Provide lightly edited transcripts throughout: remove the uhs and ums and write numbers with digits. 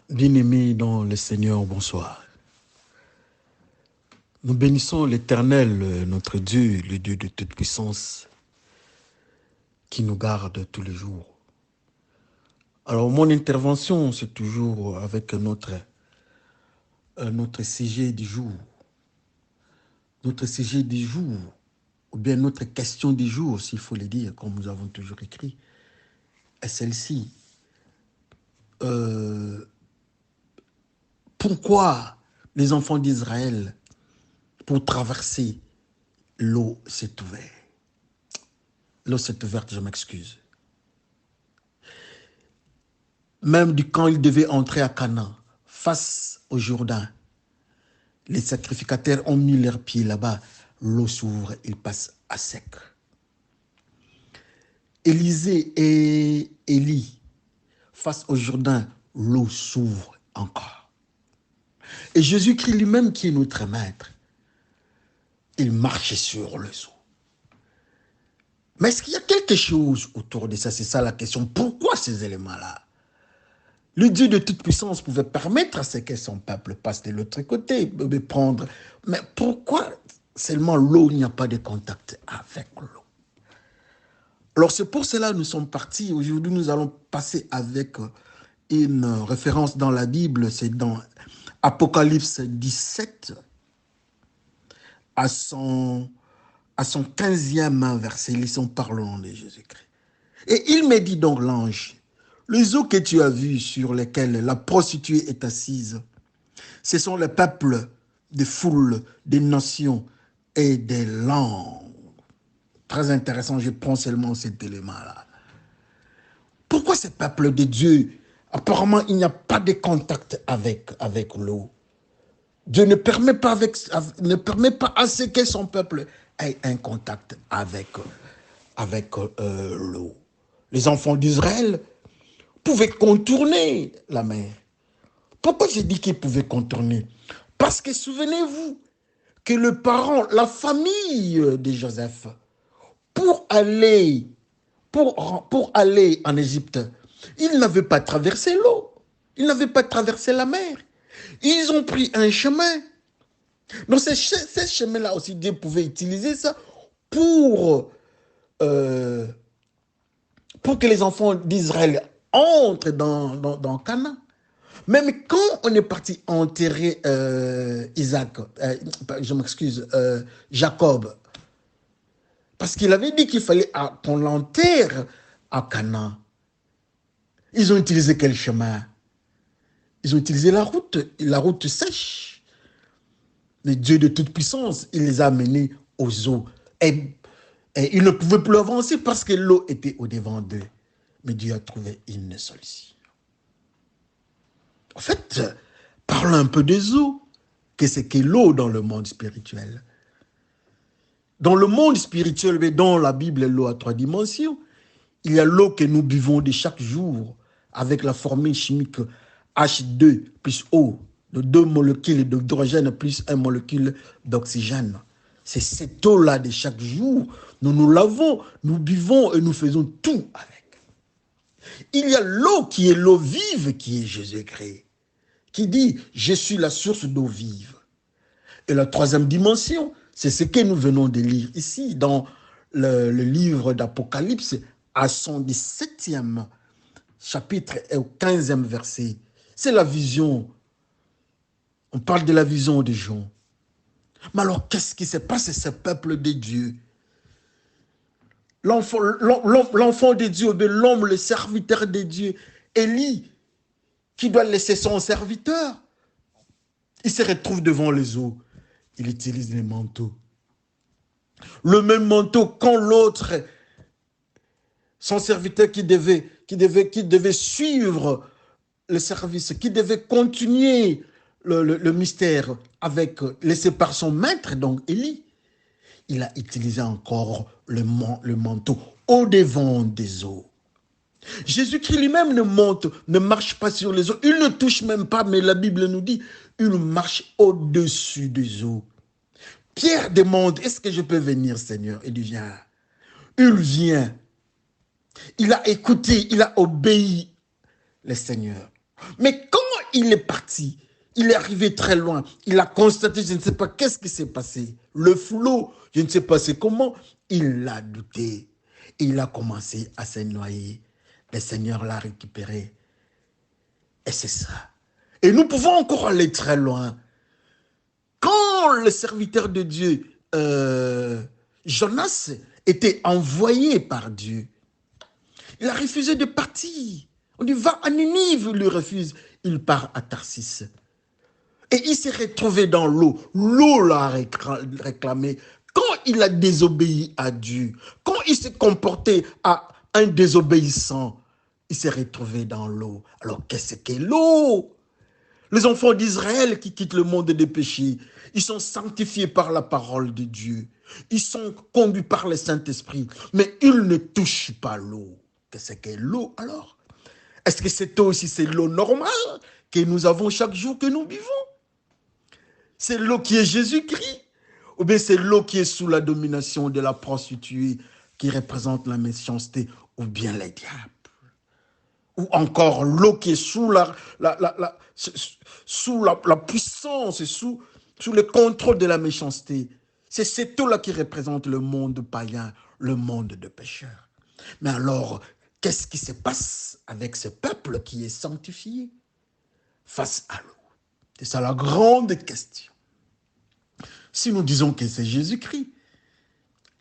Bien-aimés dans le Seigneur, bonsoir. Nous bénissons l'Éternel, notre Dieu, le Dieu de toute puissance, qui nous garde tous les jours. Alors, mon intervention, c'est toujours avec notre sujet du jour. Notre sujet du jour, ou bien notre question du jour, s'il faut le dire, comme nous avons toujours écrit, est celle-ci. Pourquoi les enfants d'Israël, pour traverser l'eau, s'est ouverte? L'eau s'est ouverte, je m'excuse. Même quand ils devaient entrer à Canaan, face au Jourdain, les sacrificateurs ont mis leurs pieds là-bas, l'eau s'ouvre, ils passent à sec. Élisée et Élie, face au Jourdain, l'eau s'ouvre encore. Et Jésus-Christ lui-même, qui est notre maître, il marchait sur le eau. Mais est-ce qu'il y a quelque chose autour de ça? C'est ça la question. Pourquoi ces éléments-là? Le Dieu de toute puissance pouvait permettre à ce que son peuple passe de l'autre côté, de prendre. Mais pourquoi seulement l'eau, il n'y a pas de contact avec l'eau? Alors c'est pour cela que nous sommes partis. Aujourd'hui, nous allons passer avec une référence dans la Bible. C'est dans Apocalypse 17 à son 15e verset. Laissons parler de Jésus-Christ. Et il me dit donc l'ange, les eaux que tu as vues sur lesquelles la prostituée est assise, ce sont les peuples des foules, des nations et des langues. Très intéressant, je prends seulement cet élément-là. Pourquoi ces peuples de Dieu, apparemment, il n'y a pas de contact avec l'eau? Dieu ne permet pas à ce que son peuple ait un contact avec l'eau. Les enfants d'Israël pouvaient contourner la mer. Pourquoi j'ai dit qu'ils pouvaient contourner? Parce que souvenez-vous que le parent, la famille de Joseph, pour aller en Égypte, ils n'avaient pas traversé l'eau. Ils n'avaient pas traversé la mer. Ils ont pris un chemin. Donc, ce chemin-là aussi, Dieu pouvait utiliser ça pour que les enfants d'Israël entrent dans Canaan. Même quand on est parti enterrer Jacob, parce qu'il avait dit qu'il fallait qu'on l'enterre à Canaan. Ils ont utilisé quel chemin? Ils ont utilisé la route sèche. Le Dieu de toute puissance, il les a menés aux eaux. Et ils ne pouvaient plus avancer parce que l'eau était au-devant d'eux. Mais Dieu a trouvé une solution. En fait, parlons un peu des eaux. Qu'est-ce que l'eau dans le monde spirituel? Dans le monde spirituel, mais dans la Bible, l'eau a 3 dimensions. Il y a l'eau que nous buvons de chaque jour avec la formule chimique H2 plus O, de 2 molécules d'hydrogène plus 1 molécule d'oxygène. C'est cette eau-là de chaque jour. Nous nous lavons, nous buvons et nous faisons tout avec. Il y a l'eau qui est l'eau vive, qui est Jésus-Christ, qui dit « Je suis la source d'eau vive ». Et la 3e dimension, c'est ce que nous venons de lire ici dans le livre d'Apocalypse à son 17e chapitre et au 15e verset. C'est la vision. On parle de la vision de Jean. Mais alors, qu'est-ce qui se passe à ce peuple de Dieu? L'enfant de Dieu, l'homme, le serviteur de Dieu, Élie, qui doit laisser son serviteur, il se retrouve devant les eaux. Il utilise les manteaux. Le même manteau quand l'autre, son serviteur qui devait suivre le service, qui devait continuer le mystère laissé par son maître, donc Élie, il a utilisé encore le manteau au-devant des eaux. Jésus-Christ lui-même ne marche pas sur les eaux, il ne touche même pas, mais la Bible nous dit, il marche au-dessus des eaux. Pierre demande, est-ce que je peux venir, Seigneur? Il dit, viens. Il vient. Il a écouté, il a obéi le Seigneur. Mais quand il est parti, il est arrivé très loin, il a constaté, je ne sais pas qu'est-ce qui s'est passé. Le flot, je ne sais pas c'est comment, il a douté. Il a commencé à se noyer. Le Seigneur l'a récupéré. Et c'est ça. Et nous pouvons encore aller très loin. Quand le serviteur de Dieu, Jonas, était envoyé par Dieu, il a refusé de partir. On dit, va à Ninive, il lui refuse. Il part à Tarsis. Et il s'est retrouvé dans l'eau. L'eau l'a réclamé. Quand il a désobéi à Dieu, quand il s'est comporté à un désobéissant, il s'est retrouvé dans l'eau. Alors qu'est-ce qu'est l'eau? Les enfants d'Israël qui quittent le monde des péchés, ils sont sanctifiés par la parole de Dieu. Ils sont conduits par le Saint-Esprit, mais ils ne touchent pas l'eau. Qu'est-ce qu'est l'eau alors? Est-ce que cette eau aussi, c'est l'eau normale que nous avons chaque jour que nous vivons? C'est l'eau qui est Jésus-Christ? Ou bien c'est l'eau qui est sous la domination de la prostituée qui représente la méchanceté ou bien les diables? Ou encore l'eau qui est sous la puissance, sous le contrôle de la méchanceté. C'est cette eau-là qui représente le monde païen, le monde de pécheurs. Mais alors, qu'est-ce qui se passe avec ce peuple qui est sanctifié face à l'eau? C'est ça la grande question. Si nous disons que c'est Jésus-Christ,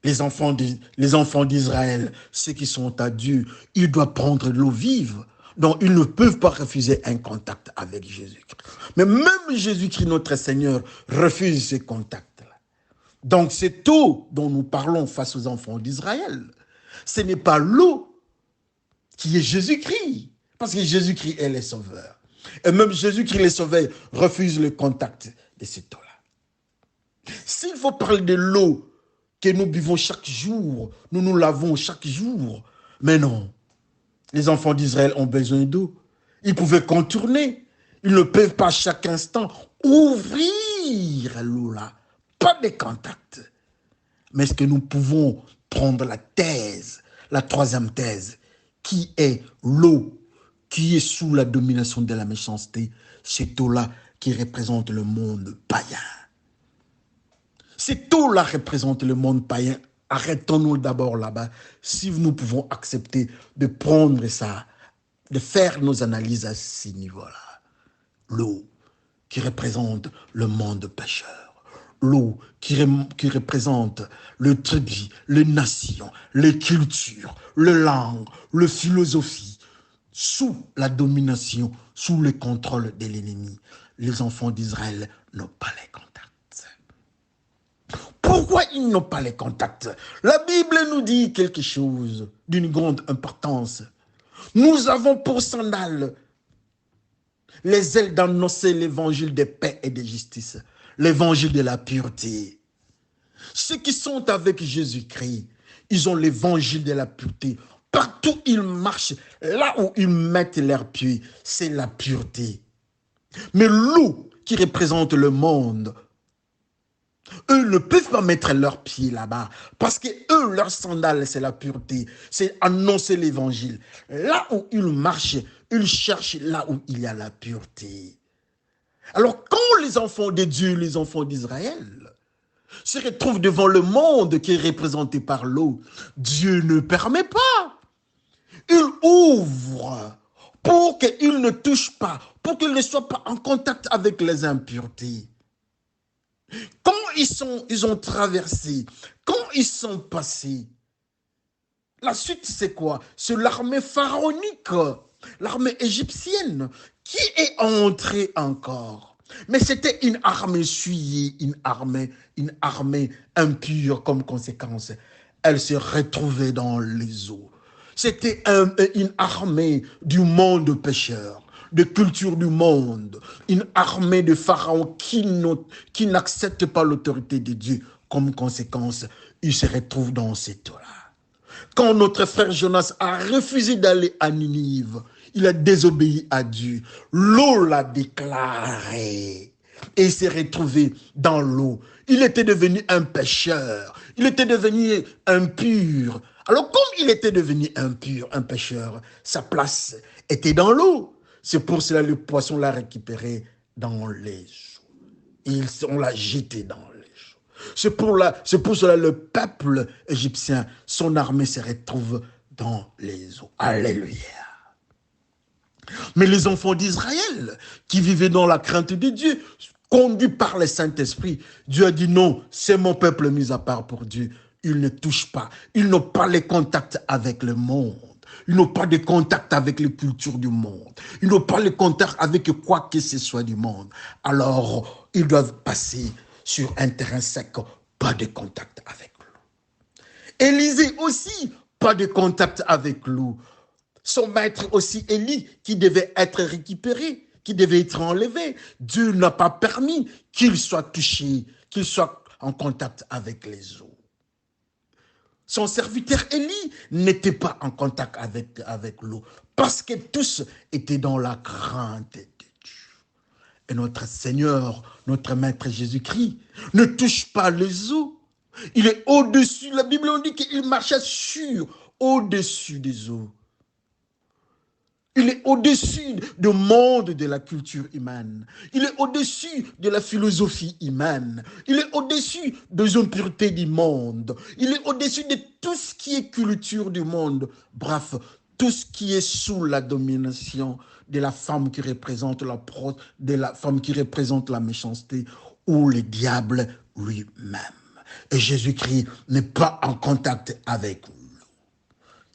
les enfants d'Israël, ceux qui sont à Dieu, ils doivent prendre l'eau vive. Donc, ils ne peuvent pas refuser un contact avec Jésus-Christ. Mais même Jésus-Christ, notre Seigneur, refuse ce contact-là. Donc, cette eau dont nous parlons face aux enfants d'Israël, ce n'est pas l'eau qui est Jésus-Christ, parce que Jésus-Christ est le sauveur. Et même Jésus-Christ, le sauveur, refuse le contact de cette eau-là. S'il faut parler de l'eau que nous buvons chaque jour, nous nous lavons chaque jour, mais non. Les enfants d'Israël ont besoin d'eau. Ils pouvaient contourner. Ils ne peuvent pas chaque instant ouvrir l'eau là. Pas de contact. Mais est-ce que nous pouvons prendre la thèse, la troisième thèse, qui est l'eau, qui est sous la domination de la méchanceté, cette eau-là qui représente le monde païen. Cette eau-là représente le monde païen. Arrêtons-nous d'abord là-bas, si nous pouvons accepter de prendre ça, de faire nos analyses à ce niveau-là. L'eau qui représente le monde pécheur. L'eau qui représente le tribu, les nations, les cultures, les langues, la philosophie, sous la domination, sous le contrôle de l'ennemi. Les enfants d'Israël n'ont pas les contacts. Pourquoi ils n'ont pas les contacts? La Bible nous dit quelque chose d'une grande importance. Nous avons pour sandales les ailes d'annoncer l'évangile de paix et de justice, l'évangile de la pureté. Ceux qui sont avec Jésus-Christ, ils ont l'évangile de la pureté. Partout où ils marchent, là où ils mettent leurs pieds, c'est la pureté. Mais l'eau qui représente le monde, eux ne peuvent pas mettre leurs pieds là-bas parce que eux, leur sandale, c'est la pureté. C'est annoncer l'évangile. Là où ils marchent, ils cherchent là où il y a la pureté. Alors quand les enfants de Dieu, les enfants d'Israël, se retrouvent devant le monde qui est représenté par l'eau, Dieu ne permet pas. Il ouvre pour qu'ils ne touchent pas, pour qu'ils ne soient pas en contact avec les impuretés. Quand ils ont traversé, quand ils sont passés, la suite c'est quoi? C'est l'armée pharaonique, l'armée égyptienne qui est entrée encore. Mais c'était une armée souillée, une armée impure comme conséquence. Elle se retrouvait dans les eaux. C'était une armée du monde pécheur, de culture du monde, une armée de pharaons qui n'acceptent pas l'autorité de Dieu. Comme conséquence, ils se retrouvent dans cette eau-là. Quand notre frère Jonas a refusé d'aller à Ninive, il a désobéi à Dieu. L'eau l'a déclaré. Et il s'est retrouvé dans l'eau. Il était devenu un pécheur. Il était devenu impur. Alors comme il était devenu impur, un pécheur, sa place était dans l'eau. C'est pour cela que le poisson l'a récupéré dans les eaux. On l'a jeté dans les eaux. C'est pour cela que le peuple égyptien, son armée se retrouve dans les eaux. Alléluia. Mais les enfants d'Israël, qui vivaient dans la crainte de Dieu, conduits par le Saint-Esprit, Dieu a dit non, c'est mon peuple mis à part pour Dieu. Ils ne touchent pas, ils n'ont pas les contacts avec le monde. Ils n'ont pas de contact avec les cultures du monde. Ils n'ont pas les contacts avec quoi que ce soit du monde. Alors, ils doivent passer sur un terrain sec, pas de contact avec l'eau. Élisée aussi, pas de contact avec l'eau. Son maître aussi, Élie, qui devait être récupéré, qui devait être enlevé. Dieu n'a pas permis qu'il soit touché, qu'il soit en contact avec les eaux. Son serviteur Élie n'était pas en contact avec l'eau parce que tous étaient dans la crainte de Dieu. Et notre Seigneur, notre Maître Jésus-Christ ne touche pas les eaux. Il est au-dessus. La Bible nous dit qu'il marchait au-dessus des eaux. Il est au-dessus du monde de la culture humaine. Il est au-dessus de la philosophie humaine. Il est au-dessus des impuretés du monde. Il est au-dessus de tout ce qui est culture du monde. Bref, tout ce qui est sous la domination de la femme qui représente la méchanceté ou le diable lui-même. Et Jésus-Christ n'est pas en contact avec nous.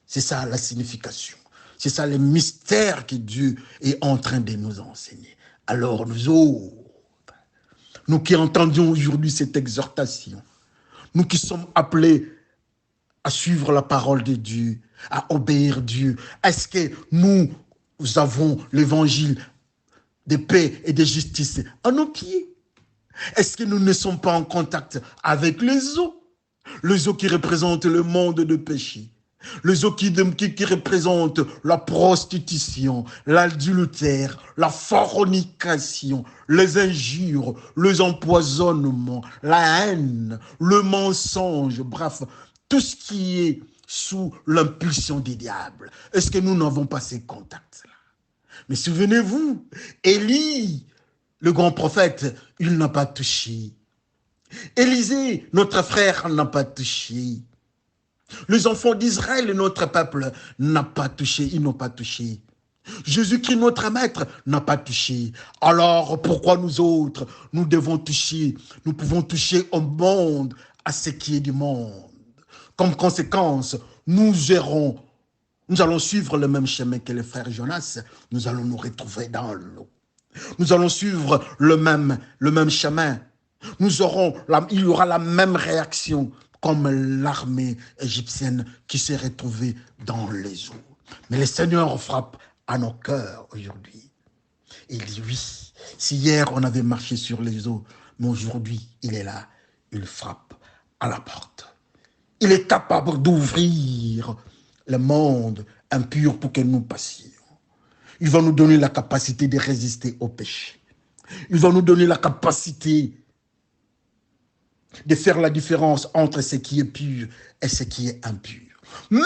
C'est ça la signification. C'est ça le mystère que Dieu est en train de nous enseigner. Alors nous autres, nous qui entendions aujourd'hui cette exhortation, nous qui sommes appelés à suivre la parole de Dieu, à obéir Dieu, est-ce que nous avons l'évangile de paix et de justice à nos pieds? Est-ce que nous ne sommes pas en contact avec les eaux qui représentent le monde de péché? Les eaux qui représentent la prostitution, l'adultère, la fornication, les injures, les empoisonnements, la haine, le mensonge, bref, tout ce qui est sous l'impulsion des diables. Est-ce que nous n'avons pas ces contacts-là? Mais souvenez-vous, Élie, le grand prophète, il n'a pas touché. Élisée, notre frère, n'a pas touché. Les enfants d'Israël, notre peuple, n'a pas touché, ils n'ont pas touché. Jésus-Christ, notre maître, n'a pas touché. Alors, pourquoi nous autres, nous devons toucher? Nous pouvons toucher au monde, à ce qui est du monde. Comme conséquence, nous allons suivre le même chemin que le frère Jonas. Nous allons nous retrouver dans l'eau. Nous allons suivre le même chemin. Il y aura la même réaction comme l'armée égyptienne qui s'est retrouvée dans les eaux. Mais le Seigneur frappe à nos cœurs aujourd'hui. Il dit oui, si hier on avait marché sur les eaux, mais aujourd'hui il est là, il frappe à la porte. Il est capable d'ouvrir le monde impur pour que nous passions. Il va nous donner la capacité de résister au péché. Il va nous donner la capacité de faire la différence entre ce qui est pur et ce qui est impur. Même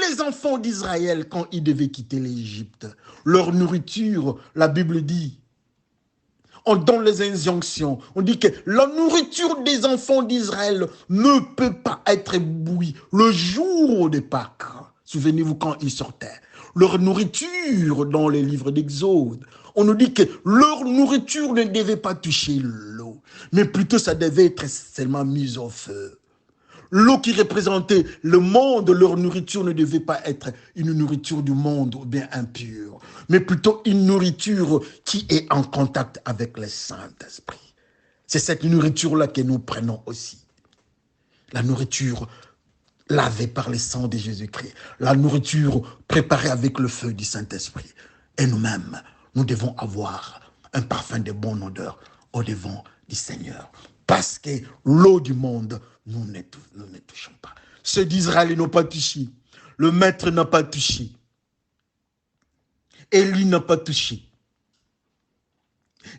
les enfants d'Israël, quand ils devaient quitter l'Égypte, leur nourriture, la Bible dit, on donne les injonctions, on dit que la nourriture des enfants d'Israël ne peut pas être bouillie le jour de Pâques. Souvenez-vous quand ils sortaient. Leur nourriture dans les livres d'Exode, on nous dit que leur nourriture ne devait pas toucher l'eau, mais plutôt ça devait être seulement mis au feu. L'eau qui représentait le monde, leur nourriture ne devait pas être une nourriture du monde ou bien impure, mais plutôt une nourriture qui est en contact avec le Saint-Esprit. C'est cette nourriture-là que nous prenons aussi. La nourriture lavée par le sang de Jésus-Christ. La nourriture préparée avec le feu du Saint-Esprit. Et nous-mêmes, nous devons avoir un parfum de bonne odeur au devant du Seigneur. Parce que l'eau du monde, nous ne touchons pas. Ceux d'Israël n'ont pas touché. Le maître n'a pas touché. Élie n'a pas touché.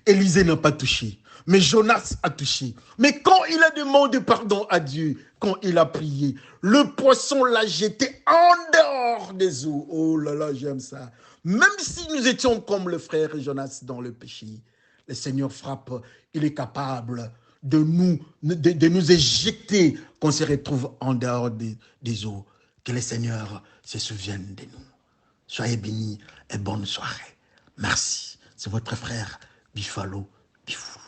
Élisée n'a pas touché. Mais Jonas a touché. Mais quand il a demandé pardon à Dieu, quand il a prié, le poisson l'a jeté en dehors des eaux. Oh là là, j'aime ça. Même si nous étions comme le frère Jonas dans le péché, le Seigneur frappe, il est capable de nous éjecter qu'on se retrouve en dehors des eaux. Que le Seigneur se souvienne de nous. Soyez bénis et bonne soirée. Merci. C'est votre frère Bifalo Bifou.